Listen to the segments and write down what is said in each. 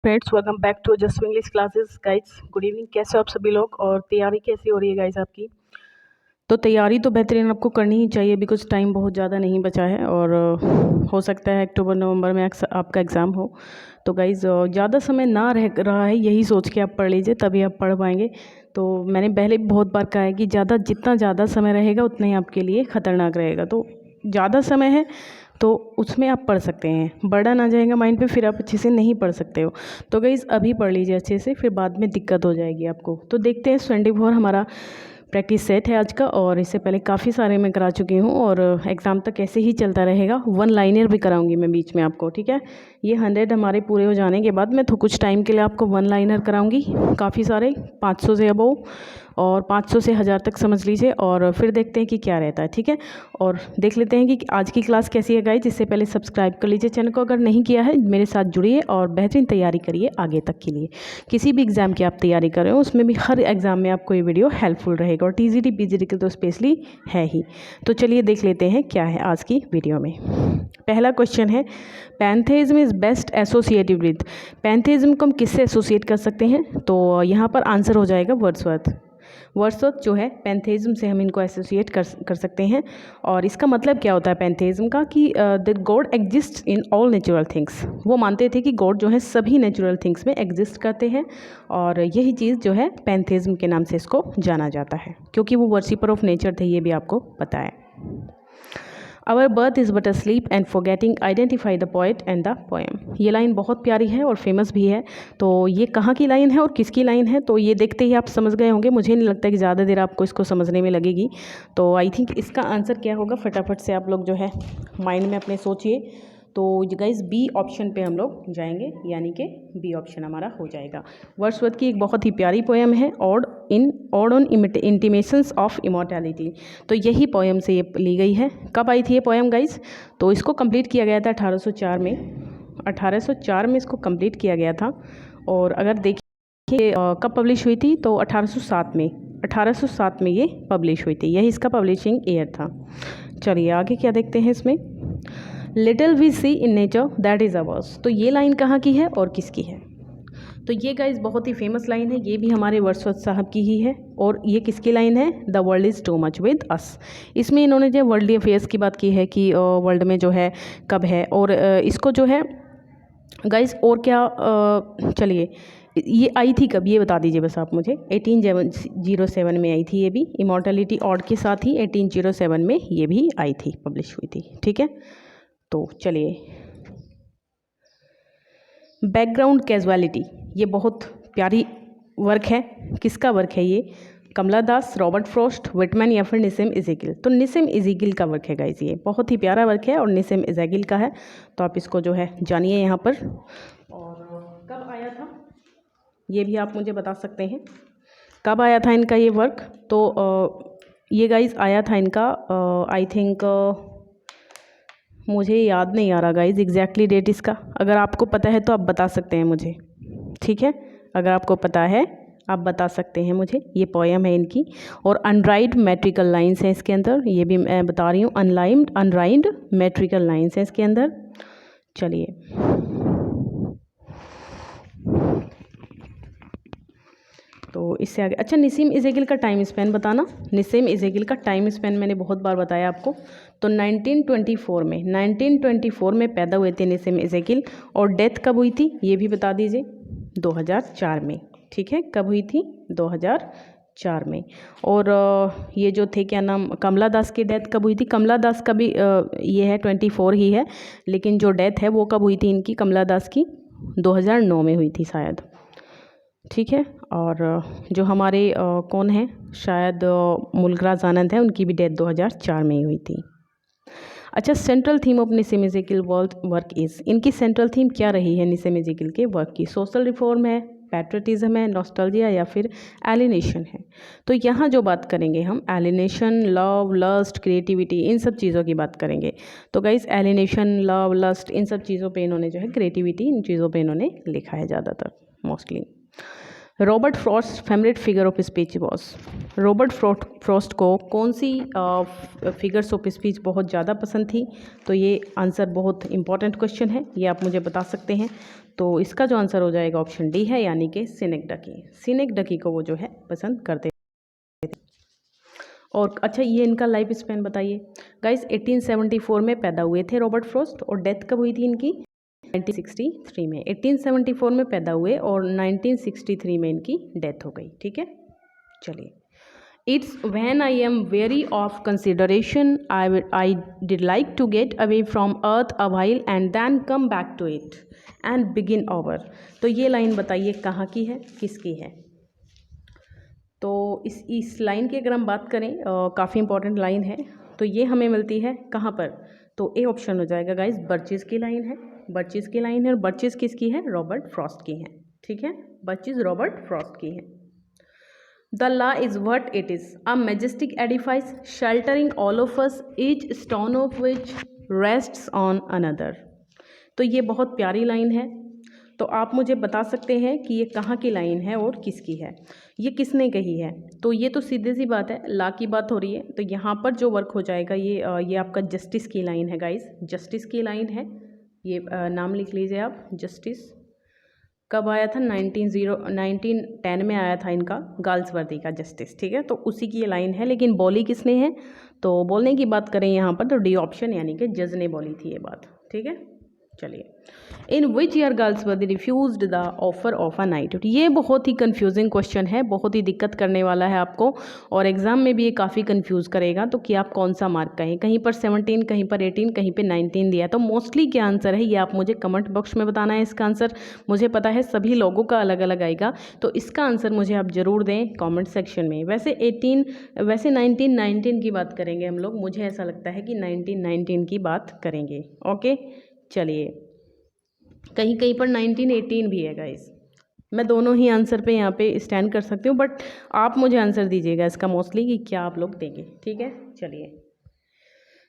Friends, welcome back to just English classes. Guys, good evening. कैसे हो आप सभी लोग और तैयारी कैसी हो रही है गाइस आपकी? तो तैयारी तो बेहतरीन आपको करनी ही चाहिए, बिकॉज टाइम बहुत ज़्यादा नहीं बचा है और हो सकता है अक्टूबर नवंबर में आपका एग्ज़ाम हो। तो गाइस, ज़्यादा समय ना रह रहा है, यही सोच के आप पढ़ लीजिए, तभी आप पढ़ पाएंगे। तो मैंने पहले भी बहुत बार कहा है कि जितना ज़्यादा समय रहेगा उतना ही आपके लिए ख़तरनाक रहेगा। तो ज़्यादा समय है तो उसमें आप पढ़ सकते हैं, बर्डन आ जाएगा माइंड पे, फिर आप अच्छे से नहीं पढ़ सकते हो। तो गाइस, अभी पढ़ लीजिए अच्छे से, फिर बाद में दिक्कत हो जाएगी आपको। तो देखते हैं 24 हमारा प्रैक्टिस सेट है आज का, और इससे पहले काफ़ी सारे मैं करा चुकी हूँ और एग्ज़ाम तक ऐसे ही चलता रहेगा। वन लाइनर भी कराऊंगी मैं बीच में आपको, ठीक है। ये 100 हमारे पूरे हो जाने के बाद मैं तो कुछ टाइम के लिए आपको वन लाइनर कराऊंगी, काफ़ी सारे, 500 से अबव और 500 से 1000 तक समझ लीजिए, और फिर देखते हैं कि क्या रहता है, ठीक है। और देख लेते हैं कि आज की क्लास कैसी है गाइस। इससे पहले सब्सक्राइब कर लीजिए चैनल को अगर नहीं किया है, मेरे साथ जुड़िए और बेहतरीन तैयारी करिए आगे तक के लिए। किसी भी एग्ज़ाम की आप तैयारी कर रहे हो, उसमें भी हर एग्ज़ाम में आपको ये वीडियो हेल्पफुल रहेगा, और टीजीटी पीजीटी के तो स्पेशली है ही। तो चलिए देख लेते हैं क्या है आज की वीडियो में। पहला क्वेश्चन है, पैंथेइज्म इज़ बेस्ट एसोसिएटेड विद। पैंथेइज्म को हम किससे एसोसिएट कर सकते हैं? तो यहाँ पर आंसर हो जाएगा वर्ड्सवर्थ। वर्ड्सवर्थ जो है, पैंथेइज्म से हम इनको एसोसिएट कर सकते हैं। और इसका मतलब क्या होता है पैंथेइज्म का, कि the God exist in all natural things. वो मानते थे कि गॉड जो है सभी नेचुरल थिंग्स में एग्जिस्ट करते हैं, और यही चीज़ जो है पैंथेइज्म के नाम से इसको जाना जाता है, क्योंकि वो वर्शिपर ऑफ नेचर थे, ये भी आपको पता है। Our birth is but a sleep and forgetting identify the poet and the poem. ये लाइन बहुत प्यारी है और फेमस भी है। तो ये कहाँ की लाइन है और किसकी लाइन है, तो ये देखते ही आप समझ गए होंगे। मुझे नहीं लगता कि ज़्यादा देर आपको इसको समझने में लगेगी। तो आई थिंक इसका आंसर क्या होगा, फटाफट से आप लोग जो है माइंड में अपने सोचिए। तो गाइस, बी ऑप्शन पे हम लोग जाएंगे, यानी कि बी ऑप्शन हमारा हो जाएगा। वर्ड्सवर्थ की एक बहुत ही प्यारी पोएम है, odd on intimations of immortality. तो यही पोएम से ये ली गई है। कब आई थी ये पोएम गाइस? तो इसको कंप्लीट किया गया था 1804 में। 1804 में इसको कंप्लीट किया गया था। और अगर देखिए कब पब्लिश हुई थी, तो 1807 में। 1807 में ये पब्लिश हुई थी, यही इसका पब्लिशिंग ईयर था। चलिए आगे क्या देखते हैं इसमें। Little we see in nature that is ours. तो ये लाइन कहाँ की है और किसकी है? तो ये गाइस बहुत ही फेमस लाइन है, ये भी हमारे वर्ड्सवर्थ साहब की ही है। और ये किसकी लाइन है? The world is too much with us. इसमें इन्होंने जो वर्ल्डली अफेयर्स की बात की है कि वर्ल्ड में जो है कब है, और इसको जो है गाइस, और क्या, चलिए ये आई थी कब, ये बता दीजिए बस आप मुझे। 1807 में आई थी ये भी, इमॉर्टैलिटी ऑड के साथ ही 1807 में ये भी आई थी, पब्लिश हुई थी, ठीक है। तो चलिए, बैकग्राउंड कैजुअलिटी, ये बहुत प्यारी वर्क है। किसका वर्क है ये? कमला दास, रॉबर्ट फ्रॉस्ट, विटमैन या फिर निसिम इज़ेगिल। तो निसिम इज़ेगिल का वर्क है गाइस, ये बहुत ही प्यारा वर्क है और निसिम इज़ेगिल का है। तो आप इसको जो है जानिए यहाँ पर। और कब आया था ये भी आप मुझे बता सकते हैं, कब आया था इनका ये वर्क? तो ये गाइस आया था इनका, आई थिंक, मुझे याद नहीं आ रहा गाइज एग्जैक्टली डेट इसका। अगर आपको पता है तो आप बता सकते हैं मुझे, ठीक है। अगर आपको पता है आप बता सकते हैं मुझे। ये पोएम है इनकी, और अनराइड मेट्रिकल लाइंस हैं इसके अंदर, ये भी मैं बता रही हूँ। अनराइड मेट्रिकल लाइंस हैं इसके अंदर। चलिए, तो इससे आगे, अच्छा, निसिम इज़ेगिल का टाइम स्पेन बताना। निसिम इज़ेगिल का टाइम स्पेन मैंने बहुत बार बताया आपको। तो 1924 में पैदा हुए थे निसिम इज़ेगिल, और डेथ कब हुई थी ये भी बता दीजिए। 2004 में, ठीक है। कब हुई थी? 2004 में। और ये जो थे, क्या नाम, कमला दास की डेथ कब हुई थी? कमला दास का भी ये है 24 ही है, लेकिन जो डेथ है वो कब हुई थी इनकी, कमला दास की? 2009 में हुई थी शायद, ठीक है। और जो हमारे कौन है, शायद मुल्कराज आनंद है, उनकी भी डेथ 2004 में ही हुई थी। अच्छा, central theme of Nissim Ezekiel work is. इनकी सेंट्रल थीम क्या रही है निसिम इज़ेगिल के वर्क की? सोशल रिफॉर्म है, पैट्रियटिज्म है, नॉस्टैल्जिया या फिर एलिनेशन है? तो यहाँ जो बात करेंगे हम, एलिनेशन, लव, लस्ट, क्रिएटिविटी, इन सब चीज़ों की बात करेंगे। तो गाइस, एलिनेशन, लव, लस्ट, इन सब चीज़ों पे इन्होंने जो है, क्रिएटिविटी, इन चीज़ों पे इन्होंने लिखा है ज़्यादातर, mostly. Robert Frost favourite figure of speech was. Robert Frost को कौन सी फिगर्स ऑफ स्पीच बहुत ज़्यादा पसंद थी? तो ये आंसर बहुत इंपॉर्टेंट क्वेश्चन है, ये आप मुझे बता सकते हैं। तो इसका जो आंसर हो जाएगा ऑप्शन डी है, यानी कि सिनेक्डकी। सिनेक्डकी को वो जो है पसंद करते थे। और अच्छा, ये इनका लाइफ स्पैन बताइए गाइस। 1874 में पैदा हुए थे रॉबर्ट फ्रॉस्ट, और डेथ कब हुई थी इनकी? 1963 में। 1874 में पैदा हुए और 1963 में इनकी डेथ हो गई। ठीक है, चलिए। It's when I am weary of consideration I did like to get away from earth a while and then come back to it and begin over. तो ये लाइन बताइए कहाँ की है, किसकी है? तो इस लाइन की अगर हम बात करें, काफ़ी इंपॉर्टेंट लाइन है। तो ये हमें मिलती है कहाँ पर? तो ए ऑप्शन हो जाएगा गाइस, बर्चेस की लाइन है। बर्चेस की लाइन है, और बर्चेस किसकी है? रॉबर्ट फ्रॉस्ट की है। ठीक है, बर्चेस रॉबर्ट फ्रॉस्ट की है। The law is what it is, a majestic edifice sheltering all of us, each stone of which rests on another. तो ये बहुत प्यारी लाइन है। तो आप मुझे बता सकते हैं कि ये कहाँ की लाइन है और किसकी है, ये किसने कही है? तो ये तो सीधी सी बात है, लॉ की बात हो रही है। तो यहाँ पर जो वर्क हो जाएगा ये आपका जस्टिस की लाइन है गाइस, जस्टिस की लाइन है। ये नाम लिख लीजिए आप, जस्टिस। कब आया था? 1910 में आया था इनका, गाल्सवर्दी का जस्टिस। ठीक है, तो उसी की ये लाइन है। लेकिन बोली किसने है? तो बोलने की बात करें यहाँ पर तो डी ऑप्शन, यानी कि जज ने बोली थी ये बात। ठीक है, चलिए। In which year Galsworthy refused the offer of a knight. ये बहुत ही कंफ्यूजिंग क्वेश्चन है, बहुत ही दिक्कत करने वाला है आपको, और एग्जाम में भी ये काफ़ी कंफ्यूज करेगा। तो कि आप कौन सा मार्क कहें, कहीं पर 17, कहीं पर 18, कहीं पर 19 दिया है। तो मोस्टली क्या आंसर है ये आप मुझे कमेंट बॉक्स में बताना है। इसका आंसर मुझे पता है सभी लोगों का अलग अलग आएगा, तो इसका आंसर मुझे आप ज़रूर दें कॉमेंट सेक्शन में। वैसे 1919 की बात करेंगे हम लोग, मुझे ऐसा लगता है कि 1919 की बात करेंगे। ओके, चलिए। कहीं कहीं पर 1918 भी है गाइस। मैं दोनों ही आंसर पे यहाँ पे स्टैंड कर सकती हूँ, बट आप मुझे आंसर दीजिएगा इसका मोस्टली कि क्या आप लोग देंगे। ठीक है, चलिए।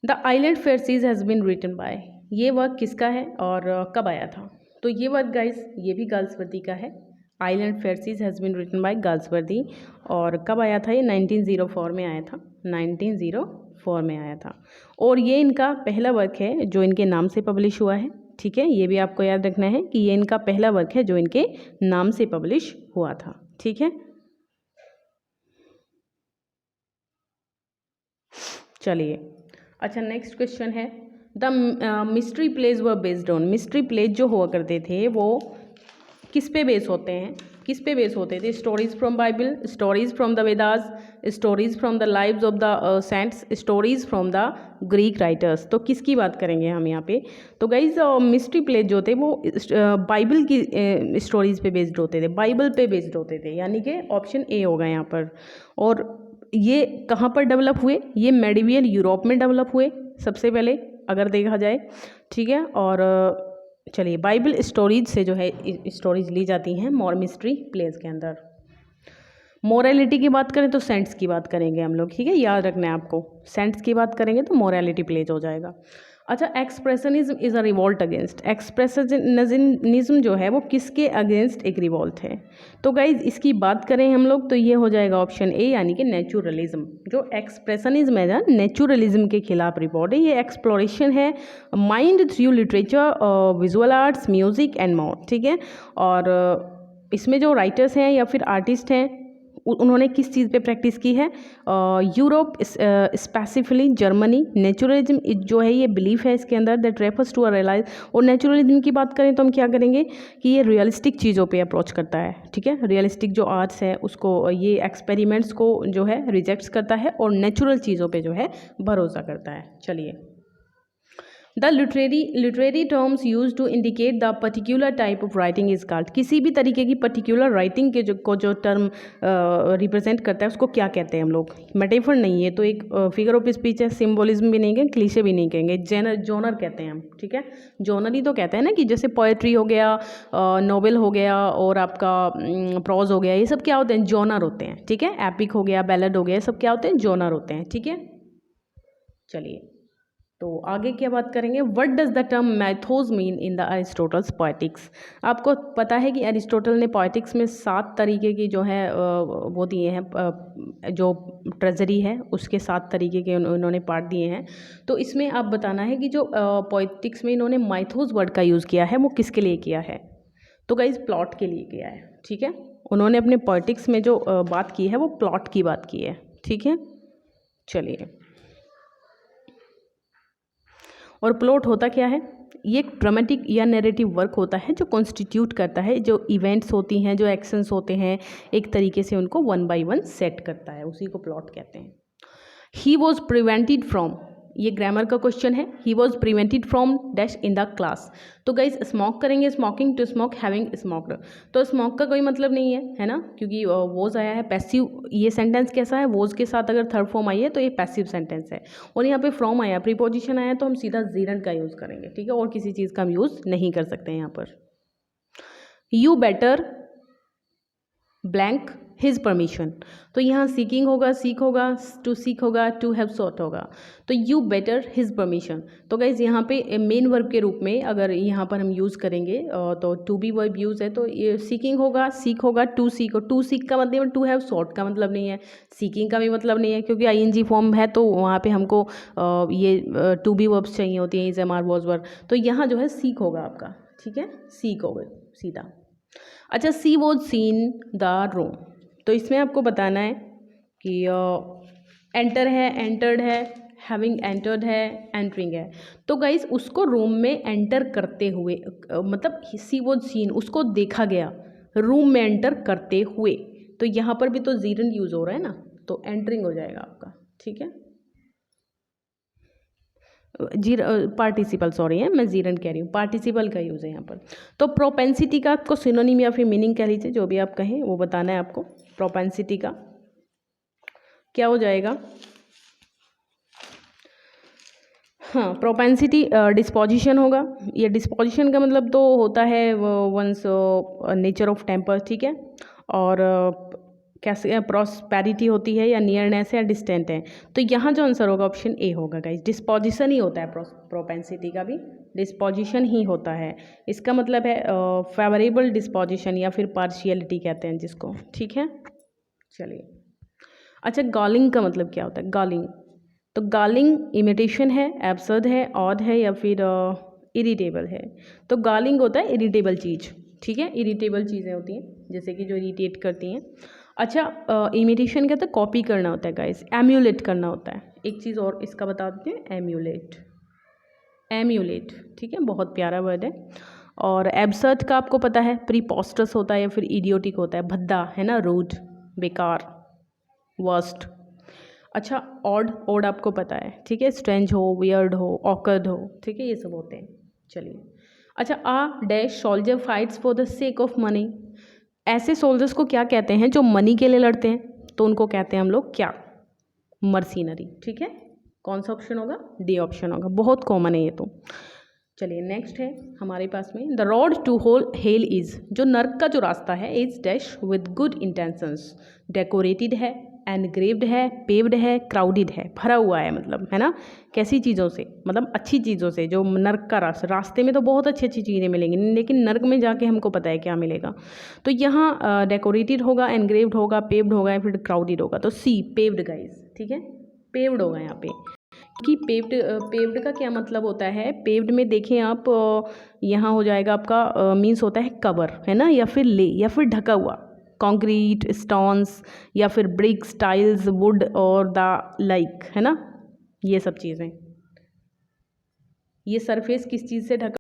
The island pharisees has been written by, ये वर्क किसका है और कब आया था? तो ये वर्क गाइस ये भी गाल्सवर्दी का है। Island pharisees has been written by Galsworthy, और कब आया था ये? 1904 में आया था, 1904 में आया था। और ये इनका पहला वर्क है जो इनके नाम से पब्लिश हुआ है। ठीक है, ये भी आपको याद रखना है कि ये इनका पहला वर्क है जो इनके नाम से पब्लिश हुआ था। ठीक है, चलिए। अच्छा, नेक्स्ट क्वेश्चन है, the mystery plays were based on. Mystery plays जो हुआ करते थे वो किस पे बेस होते हैं, किस पे बेस होते थे? Stories from Bible, stories from the Vedas, stories from the lives of the saints, stories from the Greek writers. तो किसकी बात करेंगे हम यहाँ पे? तो गाइज मिस्ट्री प्लेज जो थे वो बाइबल की स्टोरीज पे बेस्ड होते थे, बाइबल पे बेस्ड होते थे, यानी कि ऑप्शन ए होगा यहाँ पर। और ये कहाँ पर डेवलप हुए? ये मेडिवियल यूरोप में डेवलप हुए सबसे पहले, अगर देखा जाए। ठीक है, और चलिए, बाइबल स्टोरीज से जो है स्टोरीज ली जाती हैं मोर मिस्ट्री प्लेस के अंदर। मोरालिटी की बात करें तो सेंट्स की बात करेंगे हम लोग। ठीक है, याद रखना है आपको, सेंट्स की बात करेंगे तो मोरालिटी प्लेज हो जाएगा। अच्छा, expressionism is a revolt against. Expressionism जो है वो किसके अगेंस्ट एक रिवॉल्ट है? तो गाइज इसकी बात करें हम लोग तो ये हो जाएगा ऑप्शन ए, यानी कि नेचुरलिज्म। जो एक्सप्रेशनिज्म है ना, नेचुरलिज्म के खिलाफ रिवॉल्ट है। ये एक्सप्लोरेशन है mind through literature, visual arts, music and more. ठीक है, और इसमें जो राइटर्स हैं या फिर आर्टिस्ट हैं उन्होंने किस चीज़ पे प्रैक्टिस की है? Europe, specifically Germany. नेचुरलिज्म जो है ये बिलीफ है इसके अंदर that refers to a realise. और नेचुरलिज्म की बात करें तो हम क्या करेंगे कि ये रियलिस्टिक चीज़ों पे अप्रोच करता है। ठीक है, रियलिस्टिक जो आर्ट्स है उसको, ये एक्सपेरिमेंट्स को जो है रिजेक्ट्स करता है और नेचुरल चीज़ों पे जो है भरोसा करता है। चलिए। The literary terms use to indicate the particular type of writing is called. किसी भी तरीके की पर्टिकुलर राइटिंग के जो टर्म रिप्रेजेंट करता है उसको क्या कहते हैं हम लोग? मेटाफर नहीं है तो एक फिगर ऑफ स्पीच है, सिम्बोलिज्म भी नहीं कहेंगे, क्लीशे भी नहीं कहेंगे, जोनर कहते हैं हम। ठीक है, जोनर ही तो कहते हैं ना, कि जैसे पोएट्री हो गया, नॉवेल हो गया और आपका प्रोज हो गया, ये सब क्या होते हैं? जोनर होते हैं। ठीक है, एपिक हो गया, बैलेड हो गया, ये सब क्या होते हैं? जोनर होते हैं। ठीक है, चलिए। तो आगे क्या बात करेंगे, what does the term mythos mean in the Aristotle's poetics. आपको पता है कि अरिस्टोटल ने पोएटिक्स में 7 तरीके की जो है वो दिए हैं, जो ट्रेजरी है उसके 7 तरीके के उन्होंने पार्ट दिए हैं। तो इसमें आप बताना है कि जो पोएटिक्स में इन्होंने माइथोस वर्ड का यूज़ किया है वो किसके लिए किया है। तो गाइस प्लॉट के लिए किया है, ठीक है। उन्होंने अपने पोएटिक्स में जो बात की है वो प्लॉट की बात की है, ठीक है। चलिए, और प्लॉट होता क्या है, ये एक ड्रामेटिक या नैरेटिव वर्क होता है जो कॉन्स्टिट्यूट करता है, जो इवेंट्स होती हैं, जो एक्शंस होते हैं, एक तरीके से उनको 1 by 1 सेट करता है, उसी को प्लॉट कहते हैं। ही वॉज प्रिवेंटेड फ्रॉम, ये ग्रामर का क्वेश्चन है, he was prevented from dash in the class. तो गाइज स्मोक करेंगे, smoking, to smoke, having smoked. तो स्मोक का कोई मतलब नहीं है ना, क्योंकि वोज आया है पैसिव। ये सेंटेंस कैसा है, वोज के साथ अगर थर्ड फॉर्म आई है तो ये पैसिव सेंटेंस है। और यहाँ पे फ्रॉम आया, प्रीपोजिशन आया, तो हम सीधा जीरंट का यूज़ करेंगे, ठीक है, और किसी चीज़ का हम यूज़ नहीं कर सकते यहाँ पर। You better blank his permission. तो यहाँ सीकिंग होगा, सीक होगा, टू सीक होगा, टू हैव सॉट होगा। तो यू बेटर हिज परमिशन। तो गाइज यहाँ पे मेन वर्ब के रूप में अगर यहाँ पर हम यूज़ करेंगे तो टू बी वर्ब यूज़ है, तो ये सीकिंग होगा, सीक होगा, टू सीक। और टू सीक का मतलब, टू हैव सॉट का मतलब नहीं है, सीकिंग का भी मतलब नहीं है, क्योंकि ING फॉर्म है तो वहाँ पे हमको ये टू बी वर्ब्स चाहिए होती हैं, इज, एम, आर, वॉज, वर। तो यहाँ जो है सीक होगा आपका, ठीक है, सीक होगा सीधा। अच्छा, सी वॉज सीन द रूम। तो इसमें आपको बताना है कि एंटर है, एंटर्ड है, हैविंग एंटर्ड है, एंटरिंग है। तो गाइज उसको रूम में एंटर करते हुए, मतलब सी वॉज सीन, उसको देखा गया रूम में एंटर करते हुए। तो यहाँ पर भी तो जीरन यूज हो रहा है ना, तो एंटरिंग हो जाएगा आपका, ठीक है। पार्टिसिपल, सॉरी है, मैं जीरन कह रही हूँ, पार्टिसिपल का यूज़ है यहाँ पर। तो प्रोपेंसिटी का आपको सिनोनिम या फिर मीनिंग कह लीजिए, जो भी आप कहें वो बताना है आपको। प्रोपेंसिटी का क्या हो जाएगा, हाँ, प्रोपेंसिटी डिस्पोजिशन होगा। ये डिस्पोजिशन का मतलब तो होता है वंस नेचर ऑफ टेम्पर, ठीक है। और कैसे प्रॉस्पेरिटी होती है, या नियरनेस है, या डिस्टेंट है। तो यहाँ जो आंसर होगा ऑप्शन ए होगा गाइस, डिस्पोजिशन ही होता है, प्रोपेंसिटी का भी डिस्पोजिशन ही होता है। इसका मतलब है फेवरेबल डिस्पोजिशन या फिर पार्शियलिटी कहते हैं जिसको, ठीक है। चलिए, अच्छा, गॉलिंग का मतलब क्या होता है, गॉलिंग। तो गॉलिंग इमिटेशन है, एब्सर्ड है, ऑड है, या फिर इरिटेबल है। तो गॉलिंग होता है इरिटेबल चीज़, ठीक है, इरिटेबल चीज़ें होती हैं जैसे कि जो इरिटेट करती हैं। अच्छा, इमिटेशन क्या होता है, कॉपी करना होता है गाइस, एम्यूलेट करना होता है। एक चीज़ और इसका बता देते हैं, एम्यूलेट, एम्यूलेट, ठीक है, बहुत प्यारा वर्ड है। और एब्सर्ड का आपको पता है, प्रीपोस्टस होता है या फिर इडियोटिक होता है, भद्दा है ना, रूड, बेकार, वर्स्ट। अच्छा, ऑड, ऑड आपको पता है, ठीक है, स्ट्रेंज हो, वियर्ड हो, ऑकर्ड हो, ठीक है, ये सब होते हैं। चलिए, अच्छा, a dash soldier fights for the sake of money. ऐसे सोल्जर्स को क्या कहते हैं जो मनी के लिए लड़ते हैं, तो उनको कहते हैं हम लोग क्या, मर्सिनरी, ठीक है। कौन सा ऑप्शन होगा, डी ऑप्शन होगा, बहुत कॉमन है ये तो। चलिए, नेक्स्ट है हमारे पास में, the road to whole hell is, जो नर्क का जो रास्ता है, is dash with good intentions, decorated है, एनग्रेव्ड है, पेव्ड है, क्राउडेड है, भरा हुआ है, मतलब है ना, कैसी चीज़ों से, मतलब अच्छी चीज़ों से। जो नर्क का रास्ते में तो बहुत अच्छी अच्छी चीज़ें मिलेंगी, लेकिन नर्क में जाके हमको पता है क्या मिलेगा। तो यहाँ डेकोरेटेड होगा, एनग्रेव्ड होगा, पेव्ड होगा, या फिर क्राउडेड होगा। तो सी, पेव्ड गाइज, ठीक है, पेव्ड होगा यहाँ पे। कि पेव्ड का क्या मतलब होता है, पेव्ड में देखें आप, यहाँ हो जाएगा आपका मीन्स होता है कवर, है ना, या फिर ले, या फिर ढका हुआ, कंक्रीट, स्टोन्स, या फिर ब्रिक्स, टाइल्स, वुड और द लाइक, है ना, ये सब चीज़ें। ये सरफेस किस चीज़ से ढका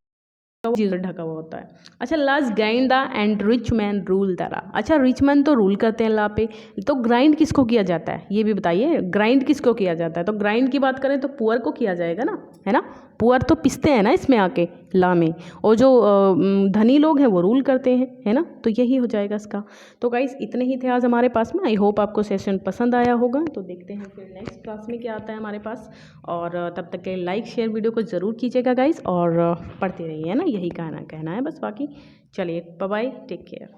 चीज़ ढका हुआ होता है। अच्छा, last grind the and rich man rule the law. अच्छा, रिच मैन तो रूल करते हैं ला पे, तो ग्राइंड किसको किया जाता है, ये भी बताइए, ग्राइंड किसको किया जाता है। तो ग्राइंड की बात करें तो पुअर को किया जाएगा ना, है ना, पुअर तो पिसते हैं ना इसमें आके ला में, और जो धनी लोग हैं वो रूल करते हैं, है ना, तो यही हो जाएगा इसका। तो गाइस इतने ही थे आज हमारे पास में। आई होप आपको सेशन पसंद आया होगा। तो देखते हैं फिर नेक्स्ट क्लास में क्या आता है हमारे पास, और तब तक के लाइक शेयर वीडियो को ज़रूर कीजिएगा गाइस, और पढ़ते रहिए, है ना, यही कहना है बस। बाकी चलिए, बाय बाय, टेक केयर।